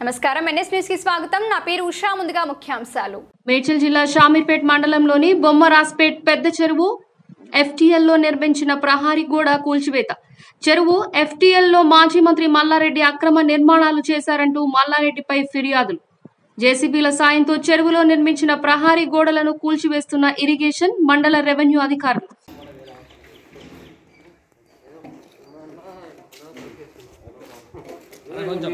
నమస్కారం NS news కి స్వాగతం నా పేరు ఉషా ముందుగా ముఖ్యాంశాలు మేడ్చల్ జిల్లా షామీర్పేట్ మండలంలోని బొమ్మరాస్పేట్ పెద్ద చెరువు FTL లో నిర్మించిన ప్రహారీ గోడ కూల్చివేత చెరువు FTL లో మాజీ మంత్రి మల్లారెడ్డి అక్రమ నిర్మాణాలు చేశారంటూ మల్లారెడ్డిపై ఫిర్యాదులు జేసీబీల సాయంతో చెరువులో నిర్మించిన ప్రహారీ గోడలను కూల్చివేస్తున్న ఇరిగేషన్ మండల రెవెన్యూ అధికారులు కొంచెం